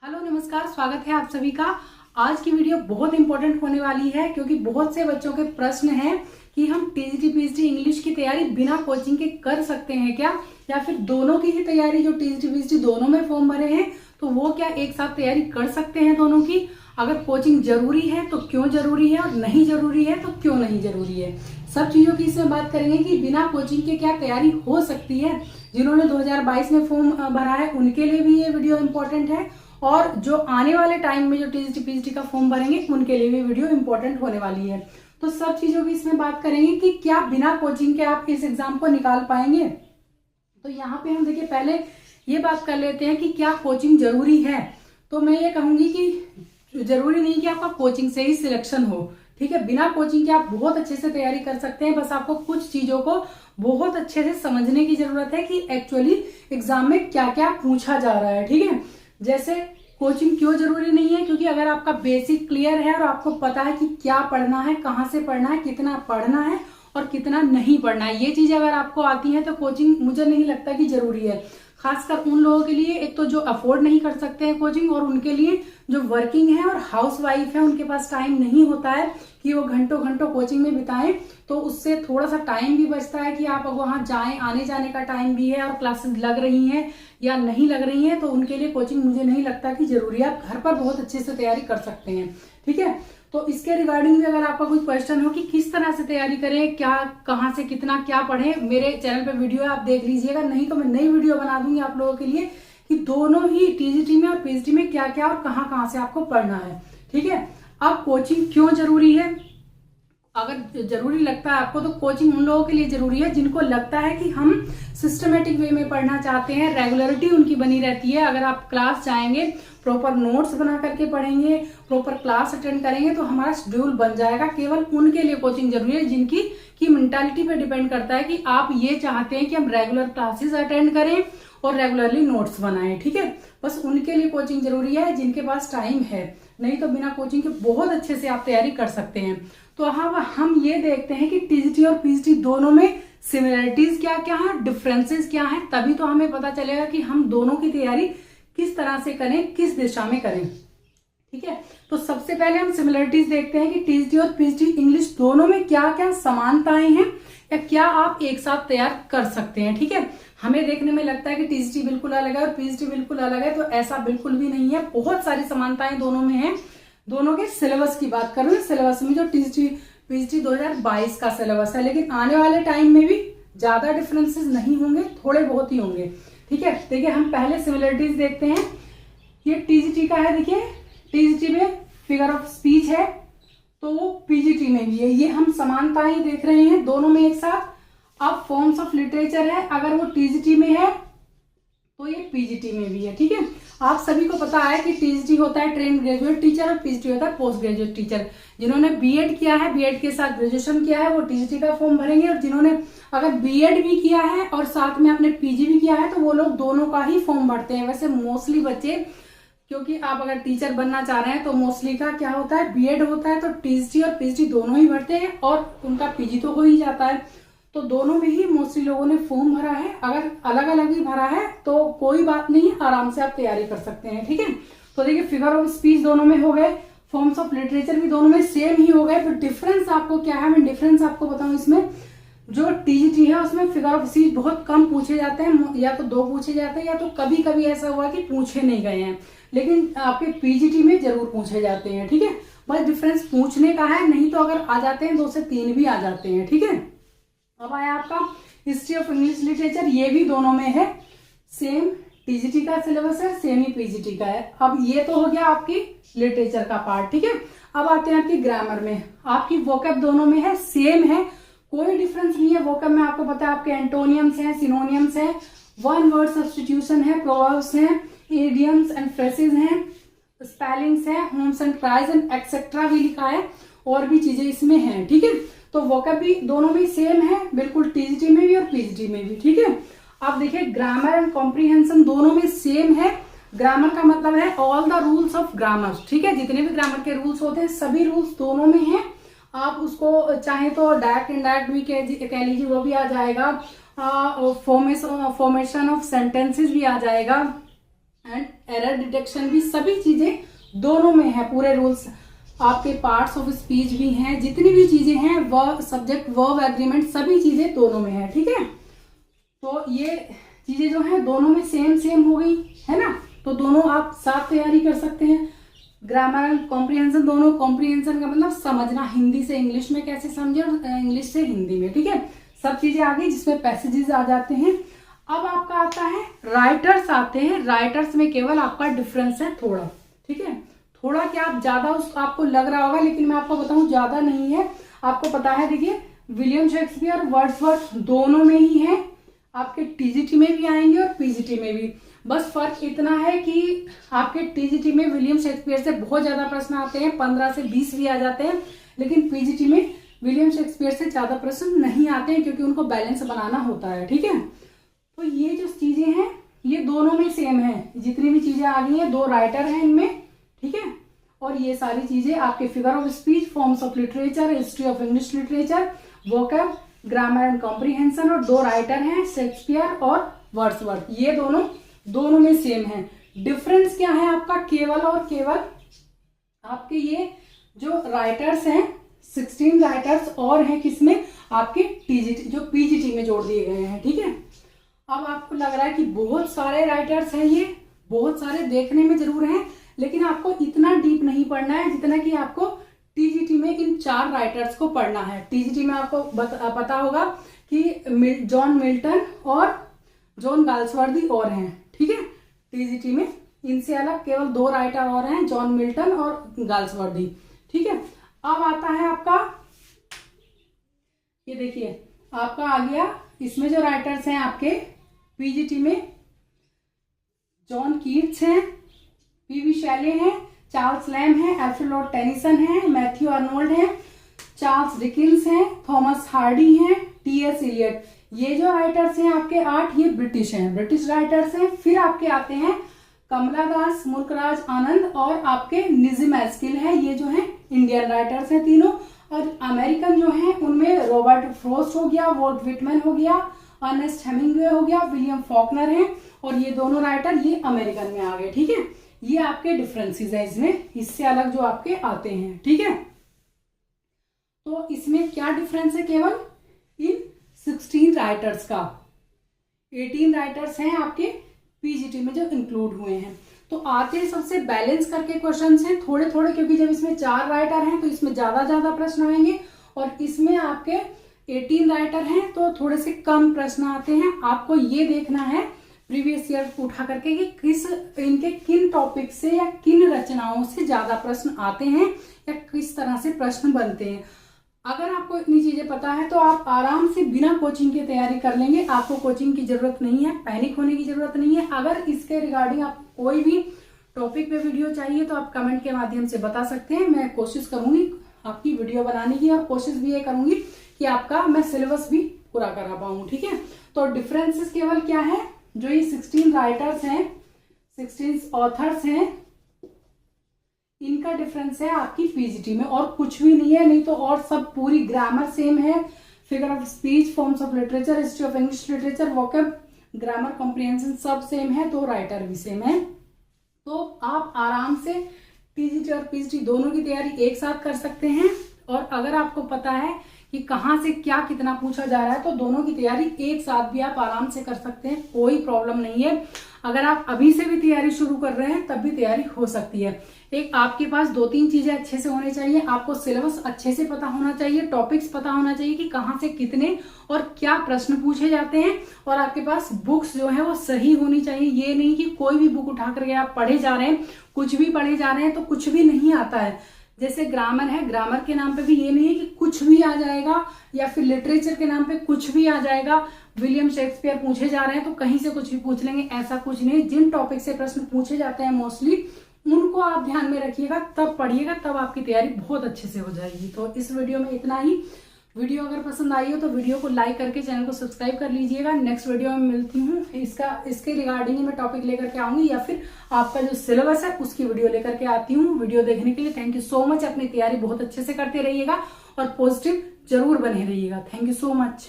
Hello नमस्कार, स्वागत है आप सभी का। आज की वीडियो बहुत इंपॉर्टेंट होने वाली है क्योंकि बहुत से बच्चों के प्रश्न हैं कि हम टीजीटी पीजीटी इंग्लिश की तैयारी बिना कोचिंग के कर सकते हैं क्या, या फिर दोनों की ही तैयारी, जो टीजीटी पीजीटी दोनों में फॉर्म भरे हैं तो वो क्या एक साथ तैयारी कर सकते हैं दोनों की। अगर कोचिंग जरूरी है तो क्यों जरूरी है, और नहीं जरूरी है तो क्यों नहीं जरूरी है, सब चीजों की इसमें बात करेंगे कि बिना कोचिंग के क्या तैयारी हो सकती है। जिन्होंने 2022 में फॉर्म भरा है उनके लिए भी ये वीडियो इंपॉर्टेंट है, और जो आने वाले टाइम में जो टीजीटी पीजीटी का फॉर्म भरेंगे उनके लिए भी वीडियो इंपॉर्टेंट होने वाली है। तो सब चीजों की इसमें बात करेंगे कि क्या बिना कोचिंग के आप इस एग्जाम को निकाल पाएंगे। तो यहाँ पे हम देखिए पहले ये बात कर लेते हैं कि क्या कोचिंग जरूरी है। तो मैं ये कहूंगी कि जरूरी नहीं कि आपका कोचिंग से ही सिलेक्शन हो, ठीक है। बिना कोचिंग के आप बहुत अच्छे से तैयारी कर सकते हैं, बस आपको कुछ चीजों को बहुत अच्छे से समझने की जरूरत है कि एक्चुअली एग्जाम में क्या क्या पूछा जा रहा है, ठीक है। जैसे कोचिंग क्यों जरूरी नहीं है, क्योंकि अगर आपका बेसिक क्लियर है और आपको पता है कि क्या पढ़ना है, कहाँ से पढ़ना है, कितना पढ़ना है और कितना नहीं पढ़ना है, ये चीजें अगर आपको आती है तो कोचिंग मुझे नहीं लगता कि जरूरी है। खासकर उन लोगों के लिए, एक तो जो अफोर्ड नहीं कर सकते हैं कोचिंग, और उनके लिए जो वर्किंग है और हाउस वाइफ है, उनके पास टाइम नहीं होता है कि वो घंटों घंटों कोचिंग में बिताएं। तो उससे थोड़ा सा टाइम भी बचता है कि आप वहां जाएं, आने जाने का टाइम भी है और क्लासेस लग रही हैं या नहीं लग रही हैं, तो उनके लिए कोचिंग मुझे नहीं लगता कि जरूरी है। आप घर पर बहुत अच्छे से तैयारी कर सकते हैं, ठीक है। तो इसके रिगार्डिंग भी अगर आपका कोई क्वेश्चन हो कि किस तरह से तैयारी करें, क्या कहाँ से कितना क्या पढ़ें, मेरे चैनल पे वीडियो है, आप देख लीजिएगा। नहीं तो मैं नई वीडियो बना दूंगी आप लोगों के लिए कि दोनों ही टीजीटी में और पीजीटी में क्या क्या और कहाँ कहाँ से आपको पढ़ना है, ठीक है। अब कोचिंग क्यों जरूरी है, अगर जरूरी लगता है आपको तो कोचिंग उन लोगों के लिए जरूरी है जिनको लगता है कि हम सिस्टमेटिक वे में पढ़ना चाहते हैं, रेगुलरिटी उनकी बनी रहती है। अगर आप क्लास जाएंगे, प्रॉपर नोट्स बना करके पढ़ेंगे, प्रॉपर क्लास अटेंड करेंगे तो हमारा शेड्यूल बन जाएगा। केवल उनके लिए कोचिंग जरूरी है जिनकी की मेंटालिटी पे डिपेंड करता है कि आप ये चाहते हैं कि हम रेगुलर क्लासेस अटेंड करें और रेगुलरली नोट्स बनाएं, ठीक है। बस उनके लिए कोचिंग जरूरी है जिनके पास टाइम है, नहीं तो बिना कोचिंग के बहुत अच्छे से आप तैयारी कर सकते हैं। तो हम ये देखते हैं कि टीजीटी और पीजीटी दोनों में सिमिलरिटीज क्या क्या है, डिफरेंसेस क्या है, तभी तो हमें पता चलेगा कि हम दोनों की तैयारी किस तरह से करें, किस दिशा में करें, ठीक है। तो सबसे पहले हम सिमिलरिटीज देखते हैं कि टीजीटी और पीजीटी इंग्लिश दोनों में क्या क्या समानताएं हैं या क्या आप एक साथ तैयार कर सकते हैं, ठीक है। हमें देखने में लगता है कि टीजीटी बिल्कुल अलग है और पीजीटी बिल्कुल अलग है, तो ऐसा बिल्कुल भी नहीं है। बहुत सारी समानताएं दोनों में है। दोनों के सिलेबस की बात करूं, सिलेबस में जो टीजीटी पीजीटी 2022 का सिलेबस है, लेकिन आने वाले टाइम में भी ज्यादा डिफरेंसेस नहीं होंगे, थोड़े बहुत ही होंगे, ठीक है। देखिए हम पहले सिमिलरिटीज देखते हैं। ये टीजीटी का है, देखिए टीजीटी में फिगर ऑफ स्पीच है तो वो पीजीटी में भी है। ये हम समानताएं देख रहे हैं दोनों में एक साथ। अब फॉर्म्स ऑफ लिटरेचर है, अगर वो टीजीटी में है तो ये पीजीटी में भी है, ठीक है। आप सभी को पता है कि टीजीटी होता है ट्रेन ग्रेजुएट टीचर और पीजीटी होता है पोस्ट ग्रेजुएट टीचर। जिन्होंने बीएड किया है, बीएड के साथ ग्रेजुएशन किया है, वो टीजीटी का फॉर्म भरेंगे, और जिन्होंने अगर बीएड भी किया है और साथ में आपने पीजी भी किया है तो वो लोग दोनों का ही फॉर्म भरते हैं। वैसे मोस्टली बच्चे, क्योंकि आप अगर टीचर बनना चाह रहे हैं तो मोस्टली का क्या होता है, बीएड होता है, तो टीजीटी और पीजीटी दोनों ही भरते हैं, और उनका पीजी तो हो ही जाता है। तो दोनों में ही मोस्टली लोगों ने फॉर्म भरा है। अगर अलग अलग ही भरा है तो कोई बात नहीं, आराम से आप तैयारी कर सकते हैं, ठीक है। तो देखिए फिगर ऑफ स्पीच दोनों में हो गए, फॉर्म्स ऑफ लिटरेचर भी दोनों में सेम ही हो गए। तो डिफरेंस आपको क्या है, मैं डिफरेंस आपको बताऊं। इसमें जो टीजीटी है उसमें फिगर ऑफ स्पीच बहुत कम पूछे जाते हैं, या तो 2 पूछे जाते हैं, या तो कभी कभी ऐसा हुआ कि पूछे नहीं गए हैं, लेकिन आपके पीजीटी में जरूर पूछे जाते हैं, ठीक है। बस डिफरेंस पूछने का है, नहीं तो अगर आ जाते हैं 2 से 3 भी आ जाते हैं, ठीक है। अब आया आपका हिस्ट्री ऑफ इंग्लिश लिटरेचर, ये भी दोनों में है, सेम टीजीटी का सिलेबस है, सेम ही पीजीटी का है। अब ये तो हो गया आपकी लिटरेचर का पार्ट, ठीक है। अब आते हैं आपकी ग्रामर में। आपकी वोकैब दोनों में है, सेम है, कोई डिफरेंस नहीं है। वोकैब में आपको पता है आपके एंटोनियम्स हैं, सिनोनियम्स हैं, वन वर्ड सब्स्टिट्यूशन है, प्रोवर्ब्स हैं, इडियम्स एंड फ्रेसेस हैं, स्पेलिंग्स हैं, homes and cries and etcetera भी लिखा है, और भी चीजें इसमें हैं, ठीक है। तो वोकैब भी दोनों में सेम है, बिल्कुल टीजीटी में भी और पीजीटी में भी, ठीक है। अब देखिए ग्रामर एंड कॉम्प्रीहेंशन दोनों में सेम है। ग्रामर का मतलब है all the rules of grammar, ठीक है। जितने भी ग्रामर के रूल्स होते हैं सभी रूल्स दोनों में हैं। आप उसको चाहे तो डायरेक्ट इनडायरेक्ट भी कह लीजिए, वो भी आ जाएगा। फॉर्मेशन ऑफ सेंटेंसेस भी आ जाएगा, एंड एरर डिटेक्शन भी, सभी चीजें दोनों में है। पूरे रूल्स आपके पार्ट्स ऑफ स्पीच भी हैं, जितनी भी चीजें हैं वर्ब सब्जेक्ट वर्ब एग्रीमेंट सभी चीजें दोनों में है। ठीक है, तो ये चीजें जो है दोनों में सेम सेम हो गई है ना, तो दोनों आप साथ तैयारी कर सकते हैं। ग्रामर एंड कॉम्प्रिहेंशन, दोनों कॉम्प्रिहेंशन का मतलब समझना, हिंदी से इंग्लिश में कैसे समझे और इंग्लिश से हिंदी में। ठीक है, सब चीजें आ गई जिसमें पैसेजेस आ जाते हैं। अब आपका आता है राइटर्स आते हैं। राइटर्स में केवल आपका डिफरेंस है थोड़ा। ठीक है, थोड़ा क्या, आप ज्यादा आपको लग रहा होगा, लेकिन मैं आपको बताऊं ज्यादा नहीं है। आपको पता है, देखिए विलियम शेक्सपियर और वर्ड्सवर्थ दोनों में ही है, आपके टीजीटी में भी आएंगे और पीजीटी में भी। बस फर्क इतना है कि आपके टीजीटी में विलियम शेक्सपियर से बहुत ज्यादा प्रश्न आते हैं, 15 से 20 भी आ जाते हैं, लेकिन पीजीटी में विलियम शेक्सपियर से ज्यादा प्रश्न नहीं आते हैं क्योंकि उनको बैलेंस बनाना होता है। ठीक है, तो ये जो चीजें हैं ये दोनों में सेम है, जितनी भी चीजें आ गई हैं, 2 राइटर हैं इनमें। ठीक है, और ये सारी चीजें आपके figure of speech, forms of literature, history of English literature, vocab, grammar and comprehension, और 2 राइटर हैं शेक्सपियर और वर्ड्सवर्थ। ये दोनों में सेम है। डिफरेंस क्या है आपका, केवल और केवल आपके ये जो राइटर्स हैं 16 राइटर्स और हैं किसमें, आपके टीजीटी जो पीजीटी में जोड़ दिए गए हैं। ठीक है, अब आपको लग रहा है कि बहुत सारे राइटर्स हैं, ये बहुत सारे देखने में जरूर हैं, लेकिन आपको इतना डीप नहीं पढ़ना है जितना कि आपको टीजीटी में इन 4 राइटर्स को पढ़ना है। टीजीटी में आपको पता होगा कि जॉन मिल्टन और जॉन गाल्सवर्दी और हैं। ठीक है, टीजीटी में इनसे अलग केवल 2 राइटर और हैं, जॉन मिल्टन और गाल्सवर्दी। ठीक है, अब आता है आपका, ये देखिए आपका आ गया, इसमें जो राइटर्स हैं आपके पीजीटी में, जॉन कीट्स हैं, पीवी शैले हैं, चार्ल्स लैम है, एल्फ्रेड लॉर्ड टेनिसन है, मैथ्यू आर्नोल्ड है, चार्ल्स डिकिंस हैं, थॉमस हार्डी हैं, टीएस इलियट। ये जो राइटर्स हैं आपके 8, ये ब्रिटिश हैं, ब्रिटिश राइटर्स हैं। फिर आपके आते हैं कमला दास, मुल्कराज आनंद और आपके निजिम एस्किल है, ये जो है इंडियन राइटर्स हैं तीनों। और अमेरिकन जो हैं उनमें रॉबर्ट फ्रोस्ट हो गया, वॉल्ट विटमैन हो गया, अर्नेस्ट हेमिंग्वे हो गया, विलियम फॉकनर है, और ये दोनों राइटर ये अमेरिकन में आ गए। ठीक है, ये आपके डिफरेंसेस है इसमें, इससे अलग जो आपके आते हैं। ठीक है, तो इसमें क्या डिफरेंस है, केवल इन 16 राइटर्स का। 18 राइटर्स हैं आपके पीजीटी में जो इंक्लूड हुए हैं। तो आते हैं सबसे बैलेंस करके क्वेश्चंस हैं थोड़े थोड़े, क्योंकि जब इसमें 4 राइटर हैं तो इसमें ज्यादा प्रश्न आएंगे, और इसमें आपके 18 राइटर हैं तो थोड़े से कम प्रश्न आते हैं। आपको ये देखना है प्रीवियस ईयर उठा करके कि इनके किन टॉपिक से या किन रचनाओं से ज्यादा प्रश्न आते हैं या किस तरह से प्रश्न बनते हैं। अगर आपको इतनी चीजें पता है तो आप आराम से बिना कोचिंग की तैयारी कर लेंगे। आपको कोचिंग की जरूरत नहीं है, पैनिक होने की जरूरत नहीं है। अगर इसके रिगार्डिंग आप कोई भी टॉपिक पे वीडियो चाहिए तो आप कमेंट के माध्यम से बता सकते हैं। मैं कोशिश करूंगी आपकी वीडियो बनाने की, और कोशिश भी ये करूंगी कि आपका मैं सिलेबस भी पूरा करा पाऊं। ठीक है, तो डिफरेंसेस केवल क्या है, जो ये 16 राइटर्स हैं, 16 ऑथर्स हैं, इनका डिफरेंस है आपकी पीजीटी में, और कुछ भी नहीं है। नहीं तो और सब पूरी ग्रामर सेम है, figure of speech, forms of literature, history of English literature, vocab, grammar comprehension सब सेम है, 2 राइटर भी सेम है। तो आप आराम से टीजीटी और पीजीटी दोनों की तैयारी एक साथ कर सकते हैं। और अगर आपको पता है कि कहाँ से क्या कितना पूछा जा रहा है तो दोनों की तैयारी एक साथ भी आप आराम से कर सकते हैं, कोई प्रॉब्लम नहीं है। अगर आप अभी से भी तैयारी शुरू कर रहे हैं तब भी तैयारी हो सकती है। एक आपके पास 2-3 चीजें अच्छे से होनी चाहिए, आपको सिलेबस अच्छे से पता होना चाहिए, टॉपिक्स पता होना चाहिए कि कहाँ से कितने और क्या प्रश्न पूछे जाते हैं, और आपके पास बुक्स जो है वो सही होनी चाहिए। ये नहीं कि कोई भी बुक उठा करके आप पढ़े जा रहे हैं, कुछ भी पढ़े जा रहे हैं तो कुछ भी नहीं आता है। जैसे ग्रामर है, ग्रामर के नाम पे भी ये नहीं है कि कुछ भी आ जाएगा, या फिर लिटरेचर के नाम पे कुछ भी आ जाएगा। विलियम शेक्सपियर पूछे जा रहे हैं तो कहीं से कुछ भी पूछ लेंगे, ऐसा कुछ नहीं। जिन टॉपिक से प्रश्न पूछे जाते हैं मोस्टली उनको आप ध्यान में रखिएगा, तब पढ़िएगा, तब आपकी तैयारी बहुत अच्छे से हो जाएगी। तो इस वीडियो में इतना ही। वीडियो अगर पसंद आई हो तो वीडियो को लाइक करके चैनल को सब्सक्राइब कर लीजिएगा। नेक्स्ट वीडियो में मिलती हूँ, इसके रिगार्डिंग मैं टॉपिक लेकर के आऊंगी, या फिर आपका जो सिलेबस है उसकी वीडियो लेकर के आती हूँ। वीडियो देखने के लिए थैंक यू सो मच। अपनी तैयारी बहुत अच्छे से करते रहिएगा और पॉजिटिव जरूर बने रहिएगा। Thank you so much.